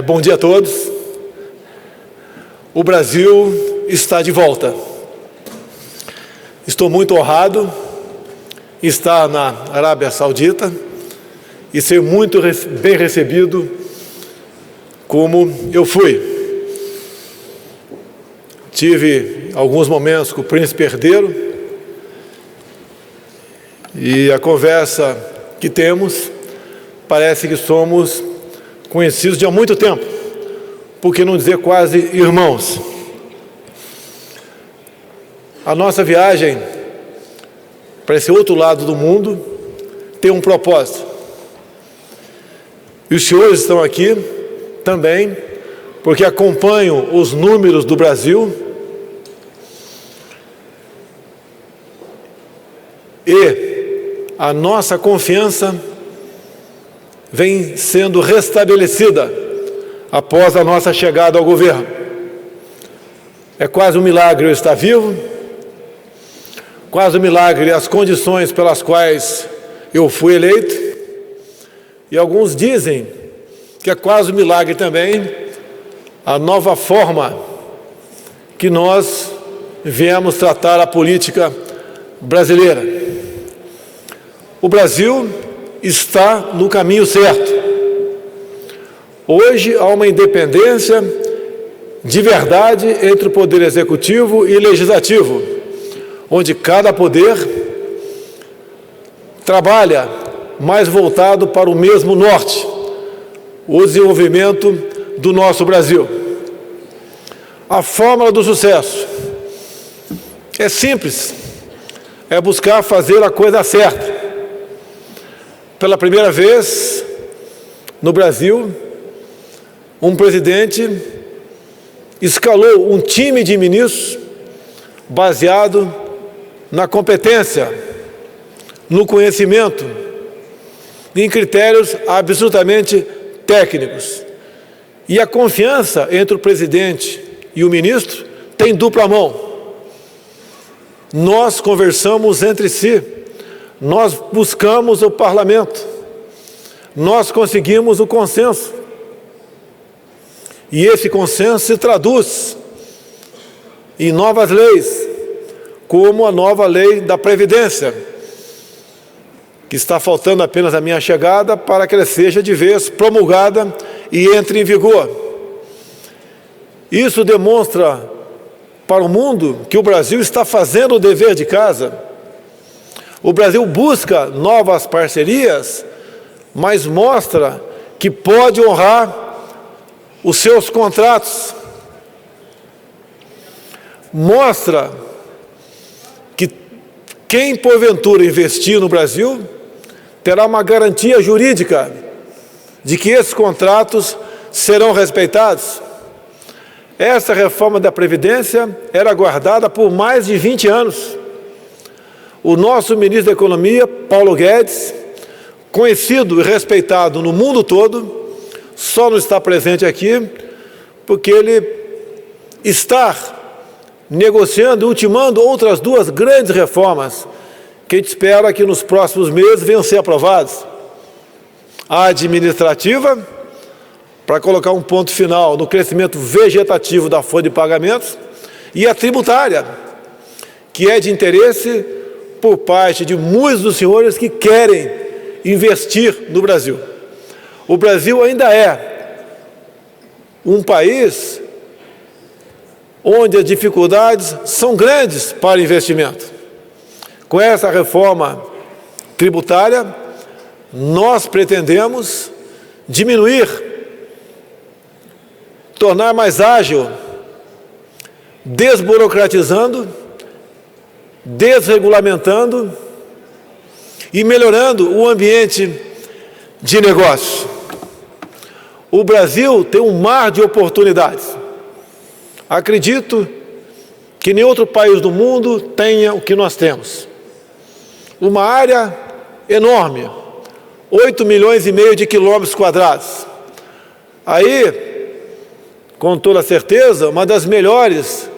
Bom dia a todos. O Brasil está de volta. Estou muito honrado em estar na Arábia Saudita e ser muito bem recebido como eu fui. Tive alguns momentos com o príncipe herdeiro e a conversa que temos parece que somos conhecidos de há muito tempo, por que não dizer quase irmãos. A nossa viagem para esse outro lado do mundo tem um propósito. E os senhores estão aqui também porque acompanham os números do Brasil e a nossa confiança vem sendo restabelecida após a nossa chegada ao governo. É quase um milagre eu estar vivo, quase um milagre as condições pelas quais eu fui eleito, e alguns dizem que é quase um milagre também a nova forma que nós viemos tratar a política brasileira. O Brasil está no caminho certo. Hoje há uma independência de verdade entre o Poder Executivo e Legislativo, onde cada poder trabalha mais voltado para o mesmo norte, o desenvolvimento do nosso Brasil. A fórmula do sucesso é simples, é buscar fazer a coisa certa. Pela primeira vez no Brasil, um presidente escalou um time de ministros baseado na competência, no conhecimento, em critérios absolutamente técnicos. E a confiança entre o presidente e o ministro tem dupla mão. Nós conversamos entre si, nós buscamos o parlamento, nós conseguimos o consenso. E esse consenso se traduz em novas leis, como a nova lei da Previdência, que está faltando apenas a minha chegada para que ela seja de vez promulgada e entre em vigor. Isso demonstra para o mundo que o Brasil está fazendo o dever de casa. O Brasil busca novas parcerias, mas mostra que pode honrar os seus contratos. Mostra que quem porventura investir no Brasil terá uma garantia jurídica de que esses contratos serão respeitados. Essa reforma da Previdência era aguardada por mais de 20 anos. O nosso ministro da Economia, Paulo Guedes, conhecido e respeitado no mundo todo, só não está presente aqui porque ele está negociando e ultimando outras duas grandes reformas que a gente espera que nos próximos meses venham a ser aprovadas. A administrativa, para colocar um ponto final no crescimento vegetativo da folha de pagamentos, e a tributária, que é de interesse por parte de muitos dos senhores que querem investir no Brasil. O Brasil ainda é um país onde as dificuldades são grandes para investimento. Com essa reforma tributária, nós pretendemos diminuir, tornar mais ágil, desburocratizando, desregulamentando e melhorando o ambiente de negócio. O Brasil tem um mar de oportunidades. Acredito que nenhum outro país do mundo tenha o que nós temos. Uma área enorme, 8,5 milhões de quilômetros quadrados. Aí, com toda certeza, uma das melhores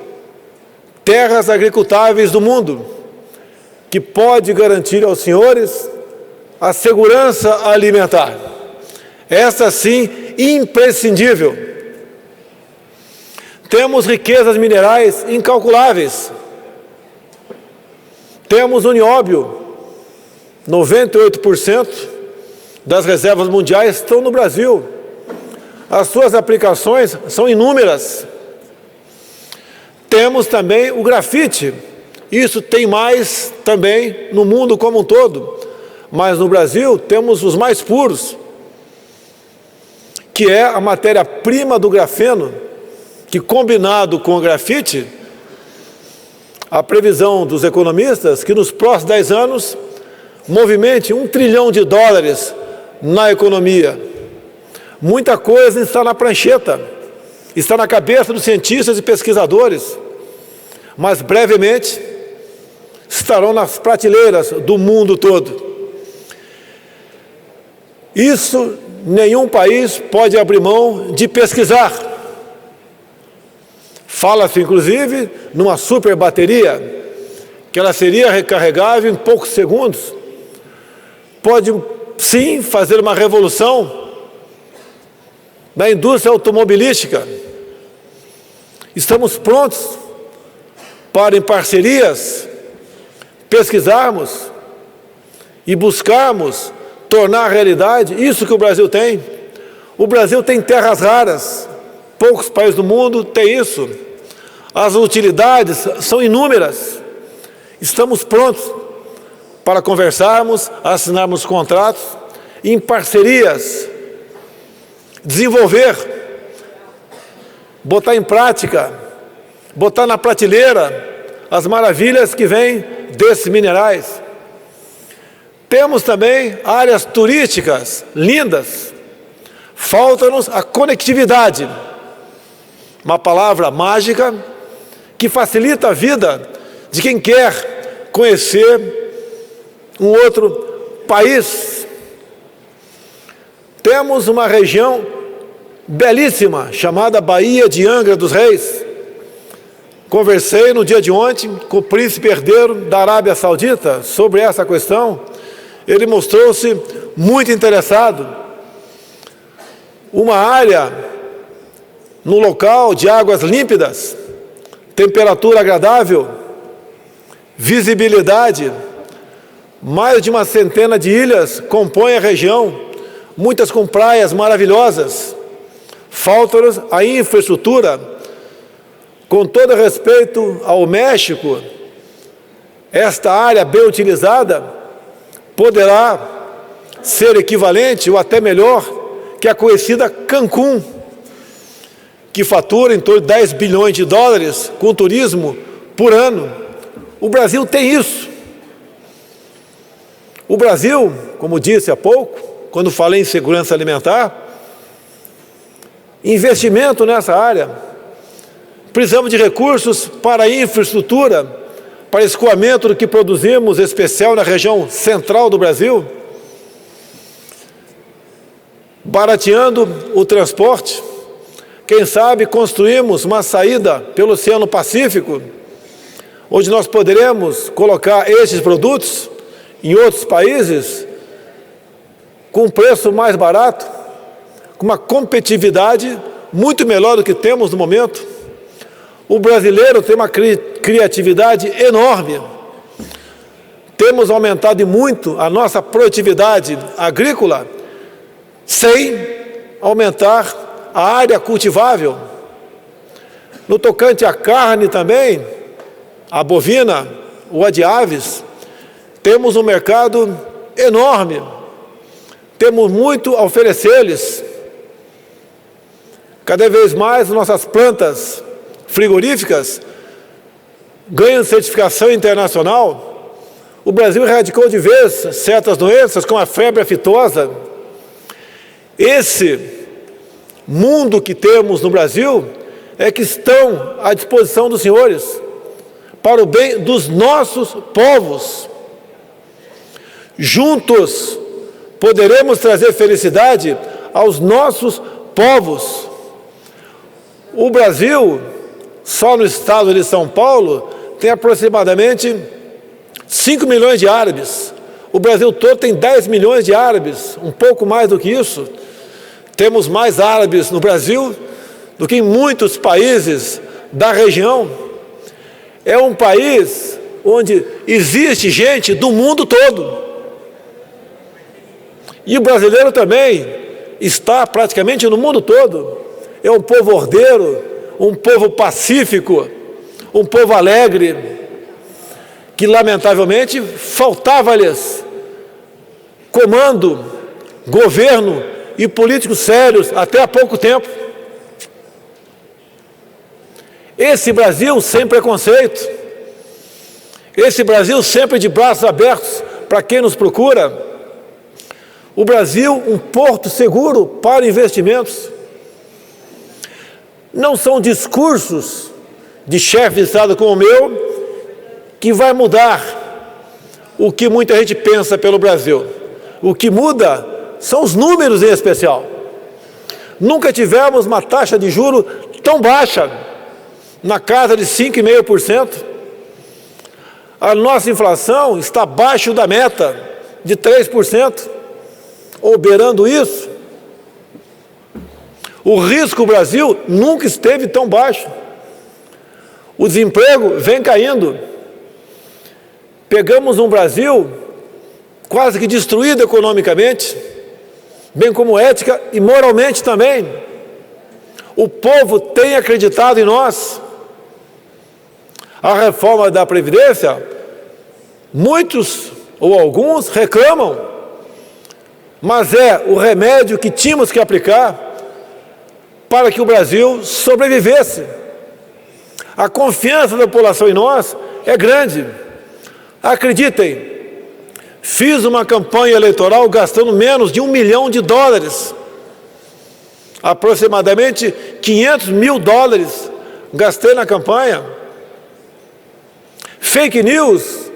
terras agricultáveis do mundo, que pode garantir aos senhores a segurança alimentar. Essa sim imprescindível. Temos riquezas minerais incalculáveis. Temos o nióbio. 98% das reservas mundiais estão no Brasil. As suas aplicações são inúmeras. Temos também o grafite. Isso tem mais também no mundo como um todo. Mas no Brasil temos os mais puros, que é a matéria-prima do grafeno, que combinado com o grafite, a previsão dos economistas que nos próximos 10 anos movimente US$ 1 trilhão na economia. Muita coisa está na prancheta, está na cabeça dos cientistas e pesquisadores, mas brevemente estarão nas prateleiras do mundo todo. Isso nenhum país pode abrir mão de pesquisar. Fala-se, inclusive, numa super bateria, que ela seria recarregável em poucos segundos. Pode, sim, fazer uma revolução na indústria automobilística. Estamos prontos para, em parcerias, pesquisarmos e buscarmos tornar realidade isso que o Brasil tem. O Brasil tem terras raras, poucos países do mundo têm isso. As utilidades são inúmeras. Estamos prontos para conversarmos, assinarmos contratos, em parcerias, desenvolver, botar em prática, botar na prateleira as maravilhas que vêm desses minerais. Temos também áreas turísticas lindas. Falta-nos a conectividade, uma palavra mágica que facilita a vida de quem quer conhecer um outro país. Temos uma região belíssima chamada Baía de Angra dos Reis. Conversei no dia de ontem com o príncipe herdeiro da Arábia Saudita sobre essa questão. Ele mostrou-se muito interessado. Uma área no local de águas límpidas, temperatura agradável, visibilidade. Mais de uma centena de ilhas compõem a região, muitas com praias maravilhosas. Falta-nos a infraestrutura. Com todo respeito ao México, esta área bem utilizada poderá ser equivalente ou até melhor que a conhecida Cancún, que fatura em torno de US$ 10 bilhões com turismo por ano. O Brasil tem isso. O Brasil, como disse há pouco, quando falei em segurança alimentar, investimento nessa área, precisamos de recursos para a infraestrutura, para escoamento do que produzimos, especial na região central do Brasil, barateando o transporte. Quem sabe construímos uma saída pelo Oceano Pacífico, onde nós poderemos colocar esses produtos em outros países com um preço mais barato, com uma competitividade muito melhor do que temos no momento. O brasileiro tem uma criatividade enorme. Temos aumentado muito a nossa produtividade agrícola sem aumentar a área cultivável. No tocante à carne também, a bovina ou a de aves, temos um mercado enorme. Temos muito a oferecer-lhes. Cada vez mais nossas plantas frigoríficas ganham certificação internacional. O Brasil erradicou de vez certas doenças, como a febre aftosa. Esse mundo que temos no Brasil é que estão à disposição dos senhores para o bem dos nossos povos. Juntos poderemos trazer felicidade aos nossos povos. O Brasil, só no estado de São Paulo, tem aproximadamente 5 milhões de árabes. O Brasil todo tem 10 milhões de árabes, um pouco mais do que isso. Temos mais árabes no Brasil do que em muitos países da região. É um país onde existe gente do mundo todo. E o brasileiro também está praticamente no mundo todo. É um povo ordeiro, um povo pacífico, um povo alegre, que lamentavelmente faltava-lhes comando, governo e políticos sérios até há pouco tempo. Esse Brasil sem preconceito, esse Brasil sempre de braços abertos para quem nos procura, o Brasil um porto seguro para investimentos. Não são discursos de chefe de Estado como o meu que vai mudar o que muita gente pensa pelo Brasil. O que muda são os números em especial. Nunca tivemos uma taxa de juros tão baixa, na casa de 5,5%. A nossa inflação está abaixo da meta de 3%, ou beirando isso. O risco do Brasil nunca esteve tão baixo. O desemprego vem caindo. Pegamos um Brasil quase que destruído economicamente, bem como ética e moralmente também. O povo tem acreditado em nós. A reforma da Previdência, muitos ou alguns reclamam, mas é o remédio que tínhamos que aplicar para que o Brasil sobrevivesse. A confiança da população em nós é grande. Acreditem, fiz uma campanha eleitoral gastando menos de $1 milhão, aproximadamente $500 mil gastei na campanha. Fake news,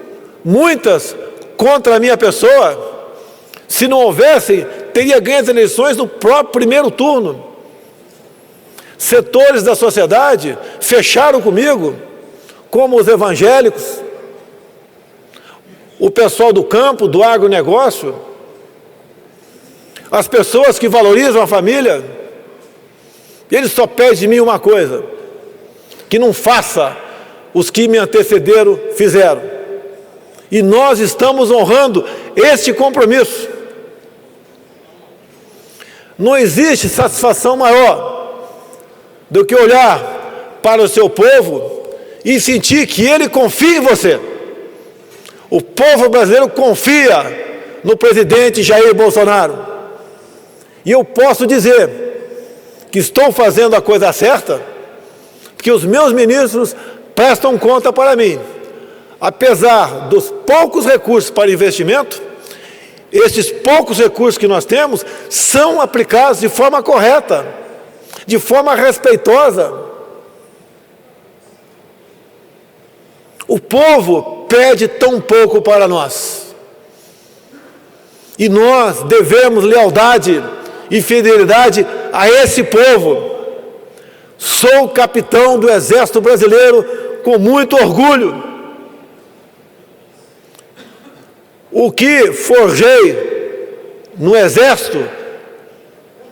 muitas contra a minha pessoa. Se não houvessem, teria ganho as eleições no próprio primeiro turno. Setores da sociedade fecharam comigo, como os evangélicos, o pessoal do campo, do agronegócio, as pessoas que valorizam a família. Eles só pedem de mim uma coisa: que não faça os que me antecederam fizeram. E nós estamos honrando este compromisso. Não existe satisfação maior do que olhar para o seu povo e sentir que ele confia em você. O povo brasileiro confia no presidente Jair Bolsonaro. E eu posso dizer que estou fazendo a coisa certa, porque os meus ministros prestam conta para mim. Apesar dos poucos recursos para investimento, esses poucos recursos que nós temos são aplicados de forma correta, de forma respeitosa. O povo pede tão pouco para nós. E nós devemos lealdade e fidelidade a esse povo. Sou capitão do Exército Brasileiro com muito orgulho. O que forjei no Exército,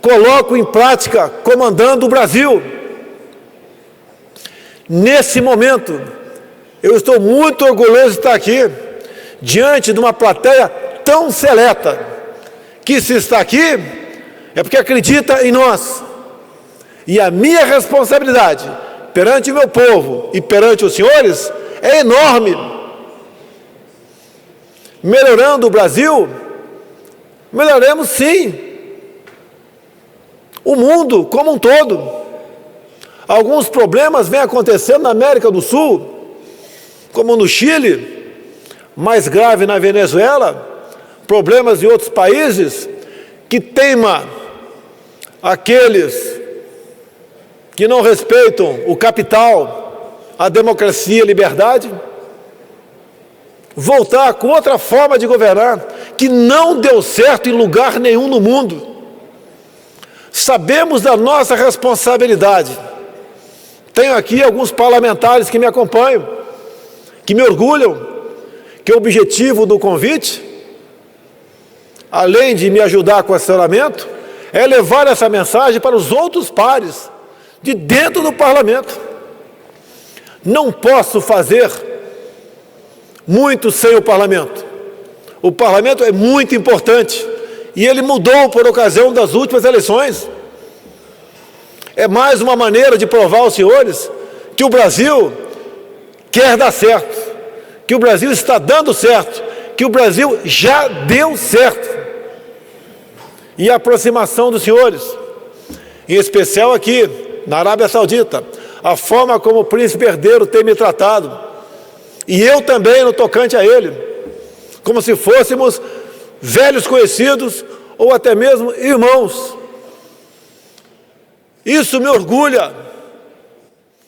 coloco em prática comandando o Brasil. Nesse momento, eu estou muito orgulhoso de estar aqui, diante de uma plateia tão seleta, que se está aqui, é porque acredita em nós. E a minha responsabilidade, perante o meu povo e perante os senhores, é enorme. Melhorando o Brasil, melhoremos sim. O mundo como um todo. Alguns problemas vêm acontecendo na América do Sul, como no Chile, mais grave na Venezuela, problemas em outros países, que teima aqueles que não respeitam o capital, a democracia e a liberdade, voltar com outra forma de governar, que não deu certo em lugar nenhum no mundo. Sabemos da nossa responsabilidade. Tenho aqui alguns parlamentares que me acompanham, que me orgulham, que o objetivo do convite, além de me ajudar com o assessoramento, é levar essa mensagem para os outros pares de dentro do parlamento. Não posso fazer muito sem o parlamento. O parlamento é muito importante e ele mudou por ocasião das últimas eleições. É mais uma maneira de provar aos senhores que o Brasil quer dar certo, que o Brasil está dando certo, que o Brasil já deu certo. E a aproximação dos senhores, em especial aqui na Arábia Saudita, a forma como o príncipe herdeiro tem me tratado, e eu também no tocante a ele, como se fôssemos velhos conhecidos ou até mesmo irmãos. Isso me orgulha,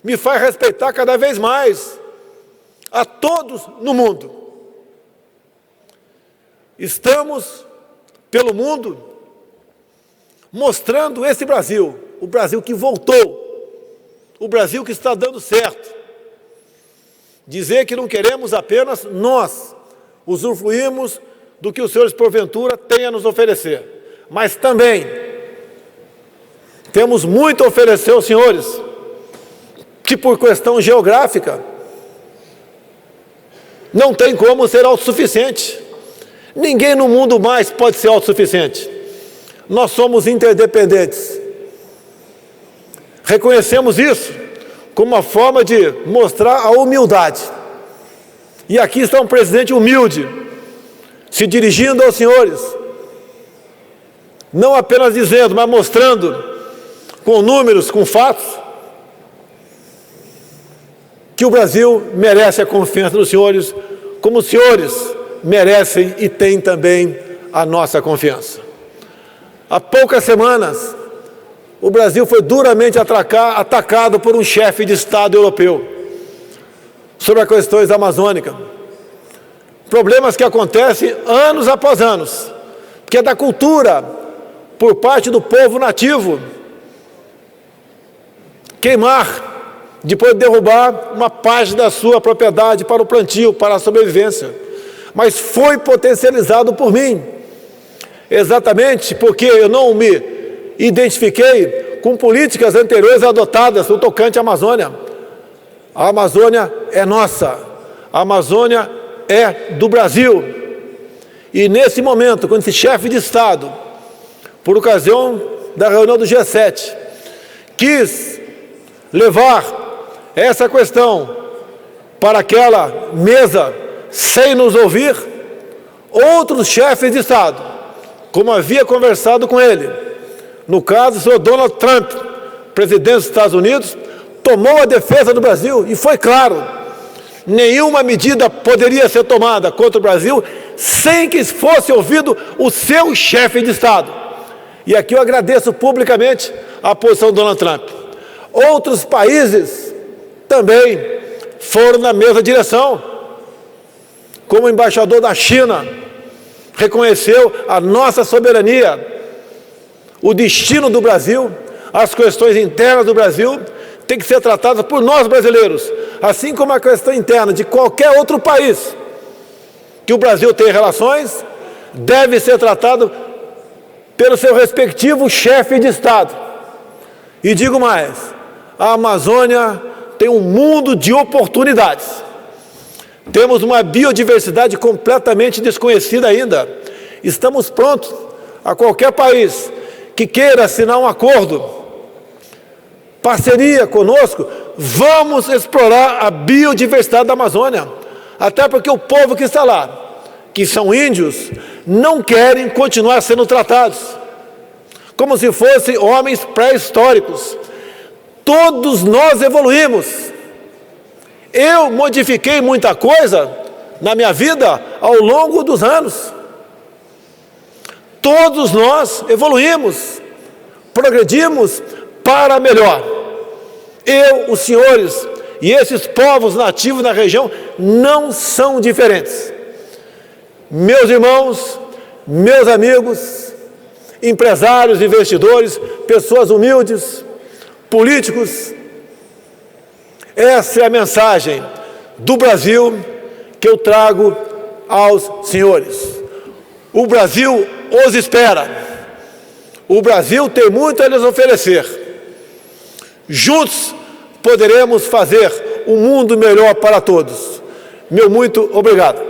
me faz respeitar cada vez mais a todos no mundo. Estamos pelo mundo mostrando esse Brasil, o Brasil que voltou, o Brasil que está dando certo. Dizer que não queremos apenas nós usufruirmos do que os senhores porventura têm a nos oferecer, mas também temos muito a oferecer aos senhores, que por questão geográfica não tem como ser autossuficiente. Ninguém no mundo mais pode ser autossuficiente. Nós somos interdependentes. Reconhecemos isso como uma forma de mostrar a humildade. E aqui está um presidente humilde, se dirigindo aos senhores, não apenas dizendo, mas mostrando com números, com fatos, que o Brasil merece a confiança dos senhores, como os senhores merecem e têm também a nossa confiança. Há poucas semanas, o Brasil foi duramente atacado por um chefe de Estado europeu sobre as questões amazônicas. Problemas que acontecem anos após anos, que é da cultura por parte do povo nativo. Queimar, depois de derrubar uma parte da sua propriedade para o plantio, para a sobrevivência. Mas foi potencializado por mim, exatamente porque eu não me identifiquei com políticas anteriores adotadas no tocante à Amazônia. A Amazônia é nossa, a Amazônia é do Brasil. E nesse momento, quando esse chefe de Estado, por ocasião da reunião do G7, quis levar essa questão para aquela mesa sem nos ouvir, outros chefes de Estado, como havia conversado com ele, no caso o senhor Donald Trump, presidente dos Estados Unidos, tomou a defesa do Brasil e foi claro, nenhuma medida poderia ser tomada contra o Brasil sem que fosse ouvido o seu chefe de Estado. E aqui eu agradeço publicamente a posição do Donald Trump. Outros países também foram na mesma direção, como o embaixador da China reconheceu a nossa soberania, o destino do Brasil, as questões internas do Brasil tem que ser tratadas por nós brasileiros, assim como a questão interna de qualquer outro país que o Brasil tem relações, deve ser tratado pelo seu respectivo chefe de Estado. E digo mais, a Amazônia tem um mundo de oportunidades. Temos uma biodiversidade completamente desconhecida ainda. Estamos prontos a qualquer país que queira assinar um acordo, parceria conosco, vamos explorar a biodiversidade da Amazônia. Até porque o povo que está lá, que são índios, não querem continuar sendo tratados como se fossem homens pré-históricos. Todos nós evoluímos. Eu modifiquei muita coisa na minha vida ao longo dos anos. Todos nós evoluímos, progredimos para melhor. Eu, os senhores e esses povos nativos na região não são diferentes. Meus irmãos, meus amigos, empresários, investidores, pessoas humildes, políticos, essa é a mensagem do Brasil que eu trago aos senhores. O Brasil os espera. O Brasil tem muito a lhes oferecer. Juntos poderemos fazer um mundo melhor para todos. Meu muito obrigado.